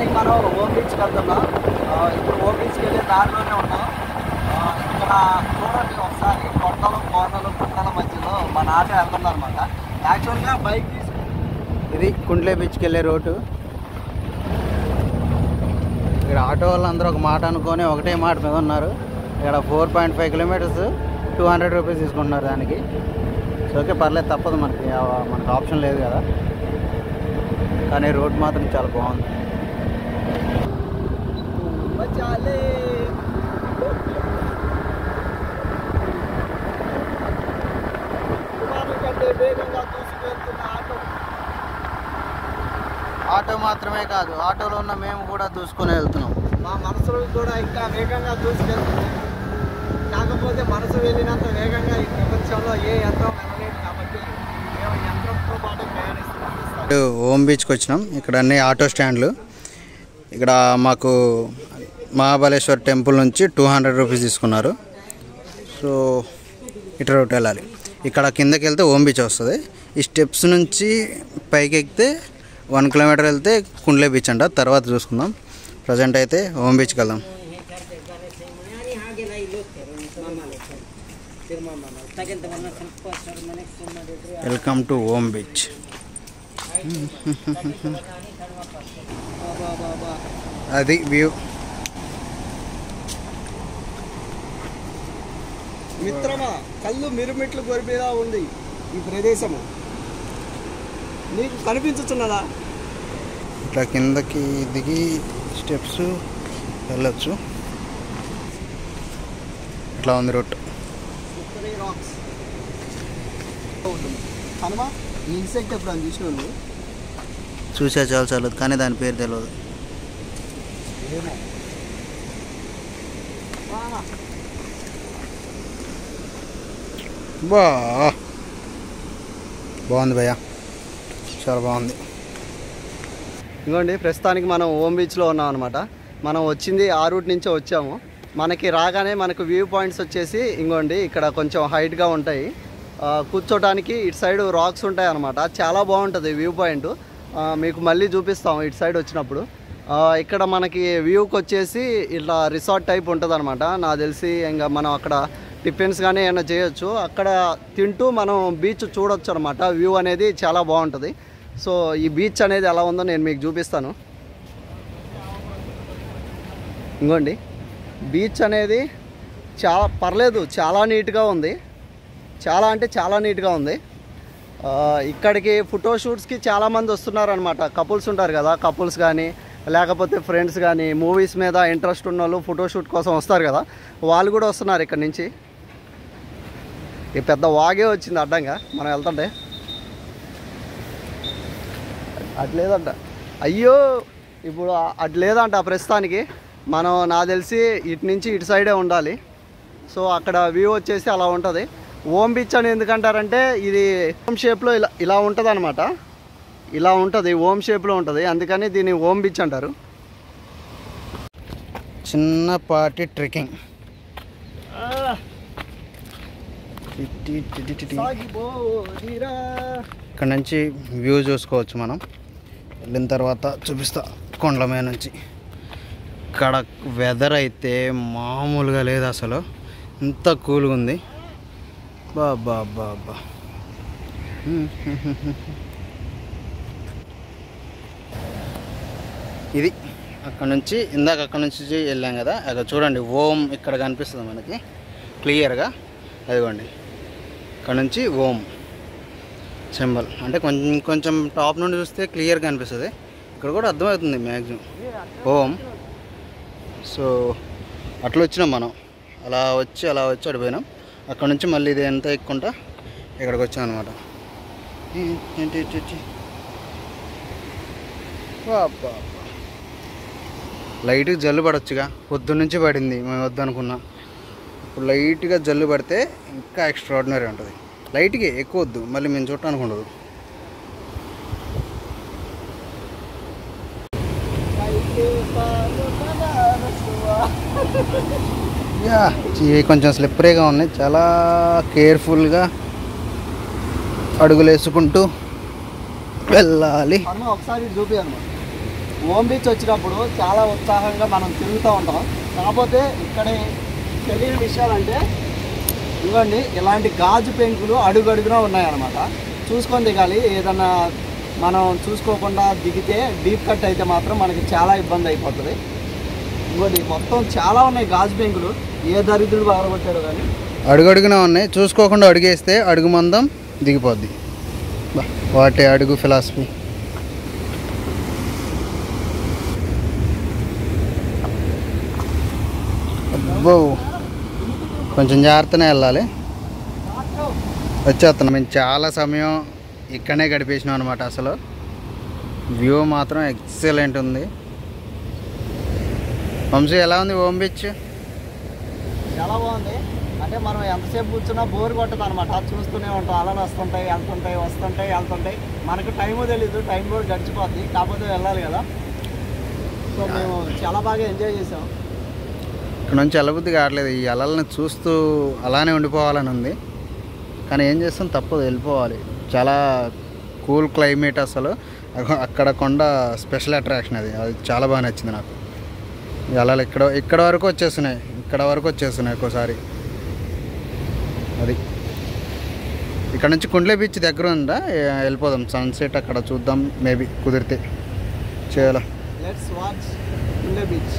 ప్రస్తుతానికి మనం ఓం బీచ్కి వెళ్తున్నాం. ఇప్పుడు ఓం బీచ్కి వెళ్ళే దారిలోనే ఉన్నాం. ఇక్కడ చూడండి ఒకసారి కొండలు కోనలు గుట్టల మధ్యలో మన ఆటో వెళ్తుంది అనమాట. యాక్చువల్గా బైక్ ఇది కుండ్లే బీచ్కి వెళ్ళే రోడ్డు. ఇక్కడ ఆటో వాళ్ళందరూ ఒక మాట అనుకొని ఒకటే మాట మీద ఉన్నారు. ఇక్కడ 4.5 కిలోమీటర్స్ 200 రూపీస్ తీసుకుంటున్నారు దానికి. సో ఓకే, పర్లేదు, తప్పదు, మనకి ఆప్షన్ లేదు కదా. కానీ రోడ్ మాత్రం చాలా బాగుంది. ఆటో మాత్రమే కాదు, ఆటోలో ఉన్న మేము కూడా దూసుకొని వెళ్తున్నాం. మా మనసులో కూడా ఇంకా వేగంగా దూసుకెళ్తుంది. కాకపోతే మనసు వెళ్ళినంత వేగంగా ఈ ప్రపంచంలో ఏ యంత్రం వెళ్ళలేదు కాబట్టి మేము యంత్రంతో పాటు ప్రయాణిస్తున్నాం. ఓం బీచ్కి వచ్చినాం. ఇక్కడ అన్ని ఆటో స్టాండ్లు. ఇక్కడ మాకు మహాబలేశ్వర్ టెంపుల్ నుంచి 200 రూపీస్ తీసుకున్నారు. సో ఇటు రోడ్ వెళ్ళాలి. ఇక్కడ కిందకి వెళ్తే ఓం బీచ్ వస్తుంది. ఈ స్టెప్స్ నుంచి పైకి ఎక్కితే 1 కిలోమీటర్ వెళ్తే కుండ్లే బీచ్ అంట. తర్వాత చూసుకుందాం. ప్రజెంట్ అయితే ఓం బీచ్కి వెళ్దాం. Welcome to Om beach. అది వ్యూ. మిత్రమా, కళ్ళు మిరుమిట్లు గొరిపేలా ఉంది ఈ ప్రదేశము. నీకు కనిపించుతున్నదా? ఇట్లా కిందకి దిగి స్టెప్స్ వెళ్ళొచ్చు. ఇట్లా ఉంది రూట్. హనుమా, ఈ ఇన్సెక్ట్ ఎప్పుడు అని చూసినావు? చూసా చాలు, కానీ దాని పేరు తెలియదు. బాగుంది భయ్యా, చాలా బాగుంది. ఇదిగోండి, ప్రస్తుతానికి మనం ఓం బీచ్లో ఉన్నాం అనమాట. మనం వచ్చింది ఆ రూట్ నుంచే వచ్చాము. మనకి రాగానే మనకు వ్యూ పాయింట్స్ వచ్చేసి ఇంకోండి ఇక్కడ కొంచెం హైట్గా ఉంటాయి. కూర్చోడానికి ఇటు సైడ్ రాక్స్ ఉంటాయి అనమాట. చాలా బాగుంటుంది వ్యూ పాయింట్. మీకు మళ్ళీ చూపిస్తాం ఇటు సైడ్ వచ్చినప్పుడు. ఇక్కడ మనకి వ్యూకి వచ్చేసి ఇట్లా రిసార్ట్ టైప్ ఉంటుంది అనమాట. నాకు తెలిసి ఇంకా మనం అక్కడ టిఫిన్స్ కానీ ఏమైనా చేయొచ్చు. అక్కడ తింటూ మనం బీచ్ చూడొచ్చు అనమాట. వ్యూ అనేది చాలా బాగుంటుంది. సో ఈ బీచ్ అనేది ఎలా ఉందో నేను మీకు చూపిస్తాను. ఇంకోండి, బీచ్ అనేది చాలా పర్లేదు, చాలా నీట్గా ఉంది. చాలా అంటే చాలా నీట్గా ఉంది. ఇక్కడికి ఫోటోషూట్స్కి చాలామంది వస్తున్నారనమాట. కపుల్స్ ఉంటారు కదా, కపుల్స్ కానీ లేకపోతే ఫ్రెండ్స్ కానీ మూవీస్ మీద ఇంట్రెస్ట్ ఉన్న వాళ్ళు ఫోటోషూట్ కోసం వస్తారు కదా, వాళ్ళు కూడా వస్తున్నారు ఇక్కడ నుంచి. ఈ పెద్ద వాగే వచ్చింది అడ్డంగా మనం వెళ్తుంటే. అట్లేదంట, అయ్యో ఇప్పుడు అట్లేదంట ప్రస్తుతానికి. మనం నాకు తెలిసి ఇటు నుంచి ఇటు సైడే ఉండాలి. సో అక్కడ వ్యూ వచ్చేసి అలా ఉంటుంది. ఓం బీచ్ అని ఎందుకంటారంటే ఇది ఓం షేప్లో ఇలా ఉంటుంది అనమాట. ఇలా ఉంటుంది, ఓం షేప్లో ఉంటుంది, అందుకని దీన్ని ఓం బీచ్ అంటారు. చిన్నపాటి ట్రెక్కింగ్. ఇక్కడ నుంచి వ్యూ చూసుకోవచ్చు మనం. వెళ్ళిన తర్వాత చూపిస్తా కొండల మీద నుంచి. ఇక్కడ వెదర్ అయితే మామూలుగా లేదు అసలు, ఇంత కూల్గా ఉంది. బాబా బాబా, ఇది అక్కడ నుంచి అక్కడ నుంచి వెళ్ళాం కదా, అక్కడ చూడండి ఓం ఇక్కడ కనిపిస్తుంది మనకి క్లియర్గా. అదిగోండి, ఇక్కడ నుంచి ఓం సింబల్. అంటే కొంచెం టాప్ నుండి చూస్తే క్లియర్గా కనిపిస్తుంది. ఇక్కడ కూడా అర్థమవుతుంది మ్యాక్సిమం ఓం. సో అట్లా వచ్చినాం మనం, అలా వచ్చి అడిపోయినాం. అక్కడ నుంచి మళ్ళీ ఇది ఎంత ఎక్కుంటా ఇక్కడికి వచ్చాం అనమాట. లైట్గా జల్లు పడవచ్చుగా, పొద్దున్నుంచి పడింది, మేము వద్దనుకున్నా. ఇప్పుడు లైట్గా జల్లు పడితే ఇంకా ఎక్స్ట్రాడినరీ ఉంటుంది. లైట్గా ఎక్కువ వద్దు, మళ్ళీ మేము చూడటానికి ఉండదు. కొంచెం స్లిప్పరీగా ఉన్నాయి. చాలా కేర్ఫుల్గా అడుగులు వేసుకుంటూ వెళ్ళాలి. ఒకసారి చూపి ఓం బీచ్ వచ్చినప్పుడు చాలా ఉత్సాహంగా మనం తిరుగుతూ ఉంటాం. కాకపోతే ఇక్కడ తెలియని విషయాలంటే ఇవ్వండి, ఇలాంటి గాజు పెంకులు అడుగడుగునా ఉన్నాయన్నమాట. చూసుకొని దిగాలి. ఏదన్నా మనం చూసుకోకుండా దిగితే డీప్ కట్ అయితే మాత్రం మనకి చాలా ఇబ్బంది అయిపోతుంది. ఇంకోటి మొత్తం చాలా ఉన్నాయి గాజు పెంకులు. ఏ దరిద్రుడు బాగొట్టాడు కానీ అడుగడుగునా ఉన్నాయి. చూసుకోకుండా అడుగేస్తే అడుగు మందం దిగిపోద్ది. వాటి అడుగు ఫిలాసఫీ. అబ్బో, కొంచెం జాగ్రత్తనే వెళ్ళాలి. వచ్చేస్తున్నాం. మేము చాలా సమయం ఇక్కడనే గడిపేసినాం అనమాట. అసలు వ్యూ మాత్రం ఎక్సలెంట్ ఉంది. వంశీ ఎలా ఉంది ఓం బీచ్? చాలా బాగుంది. అంటే మనం ఎంతసేపు కూర్చున్నా బోర్ కొట్టదు అనమాట. చూస్తూనే ఉంటాం. అలలు వస్తుంటాయి, వెళ్తుంటాయి, వస్తుంటాయి, వెళ్తుంటాయి. మనకు టైము తెలీదు. టైం కూడా గడిచిపోద్ది. కాకపోతే వెళ్ళాలి కదా. సో మేము చాలా బాగా ఎంజాయ్ చేసాం. ఇక్కడ నుంచి వెళ్ళబుద్ధి కావట్లేదు. ఈ అలల్ని చూస్తూ అలానే ఉండిపోవాలని ఉంది. కానీ ఏం చేస్తాం, తప్పదు, వెళ్ళిపోవాలి. చాలా కూల్ క్లైమేట్. అసలు అక్కడ కొండ స్పెషల్ అట్రాక్షన్. అది చాలా బాగా నచ్చింది నాకు. ఈ అలలు ఇక్కడ వరకు వచ్చేస్తున్నాయి ఒక్కోసారి. అది ఇక్కడ నుంచి కుండ్లే బీచ్ దగ్గర ఉందా, వెళ్ళిపోదాం. సన్సెట్ అక్కడ చూద్దాం, మేబీ కుదిరితే చేయాలా. లెట్స్ వాచ్ కుండ్లే బీచ్.